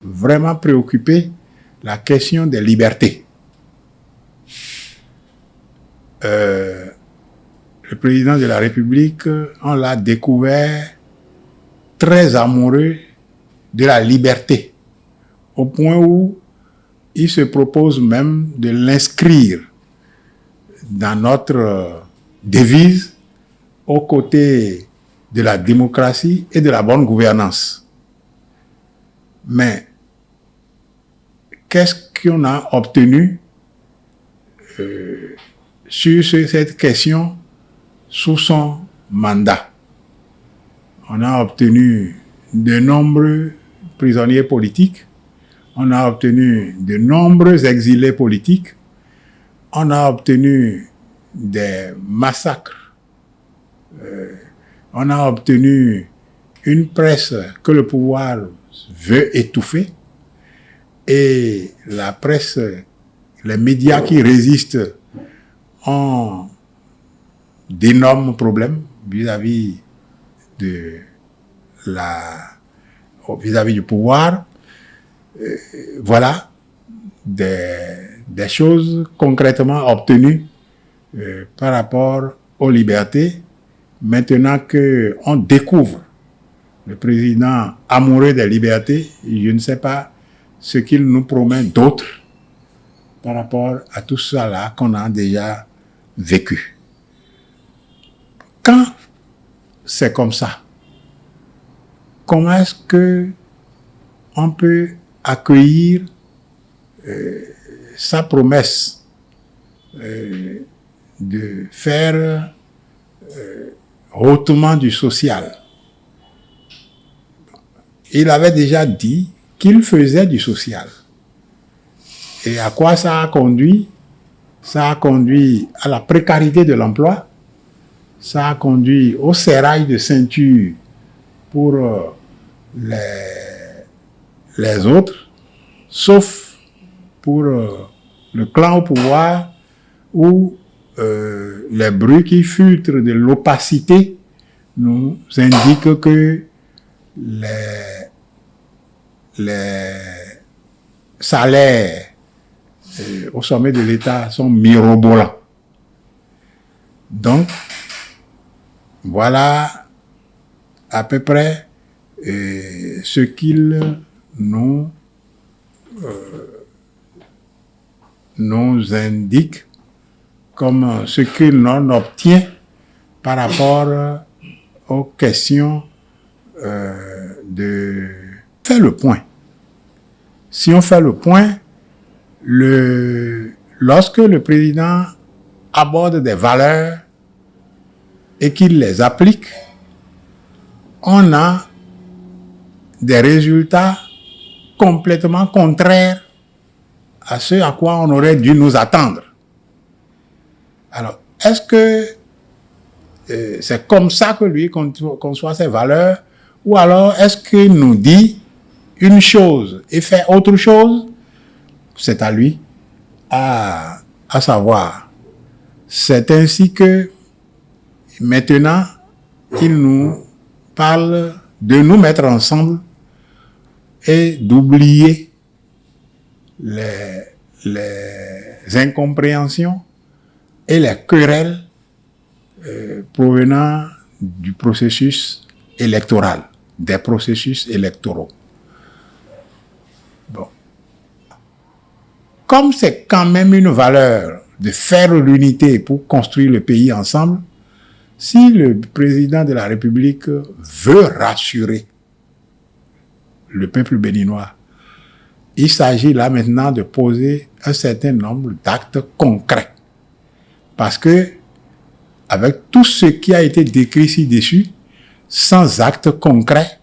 vraiment préoccupé la question des libertés. Le président de la République, on l'a découvert très amoureux de la liberté, au point où il se propose même de l'inscrire dans notre devise aux côtés de la démocratie et de la bonne gouvernance. Mais qu'est-ce qu'on a obtenu sur cette question sous son mandat? On a obtenu de nombreux prisonniers politiques, on a obtenu de nombreux exilés politiques, on a obtenu des massacres, on a obtenu une presse que le pouvoir veut étouffer, et la presse, les médias qui résistent ont d'énormes problèmes vis-à-vis du pouvoir. Voilà des choses concrètement obtenues par rapport aux libertés. Maintenant qu'on découvre le président amoureux des libertés, je ne sais pas ce qu'il nous promet d'autre par rapport à tout cela qu'on a déjà vécu. Quand c'est comme ça, comment est-ce que on peut accueillir sa promesse de faire hautement du social? Il avait déjà dit qu'il faisait du social. Et à quoi ça a conduit? Ça a conduit à la précarité de l'emploi, ça a conduit au serrage de ceinture pour les autres, sauf pour le clan au pouvoir, où les bruits qui filtrent de l'opacité nous indiquent que les salaires au sommet de l'État sont mirobolants. Donc, voilà à peu près ce qu'il nous indique comme ce que l'on obtient par rapport aux questions de faire le point. Si on fait le point, lorsque le président aborde des valeurs et qu'il les applique, on a des résultats complètement contraires à ce à quoi on aurait dû nous attendre. Alors, est-ce que c'est comme ça que lui conçoit ses valeurs, ou alors est-ce qu'il nous dit une chose et fait autre chose? C'est à lui à savoir. C'est ainsi que maintenant, il nous parle de nous mettre ensemble et d'oublier les incompréhensions et les querelles provenant du processus électoral, des processus électoraux. Bon. Comme c'est quand même une valeur de faire l'unité pour construire le pays ensemble, si le président de la République veut rassurer le peuple béninois, il s'agit là maintenant de poser un certain nombre d'actes concrets. Parce que, avec tout ce qui a été décrit ci-dessus, sans actes concrets,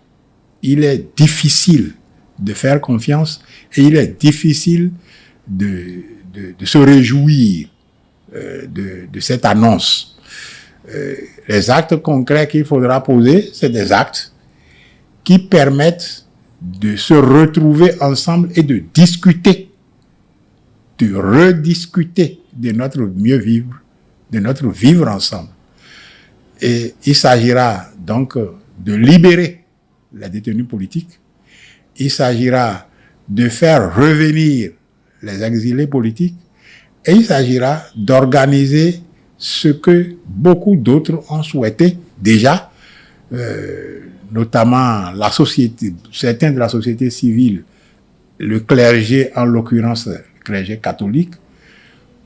il est difficile de faire confiance et il est difficile de se réjouir de cette annonce. Les actes concrets qu'il faudra poser, c'est des actes qui permettent de se retrouver ensemble et de discuter, de rediscuter de notre mieux vivre, de notre vivre ensemble. Et il s'agira donc de libérer les détenus politiques, il s'agira de faire revenir les exilés politiques et il s'agira d'organiser ce que beaucoup d'autres ont souhaité déjà, notamment la société, certains de la société civile, le clergé, en l'occurrence le clergé catholique,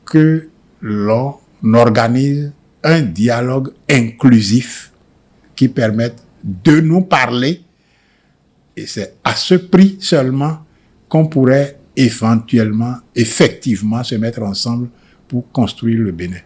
que l'on organise un dialogue inclusif qui permette de nous parler, et c'est à ce prix seulement qu'on pourrait éventuellement, effectivement, se mettre ensemble pour construire le Bénin.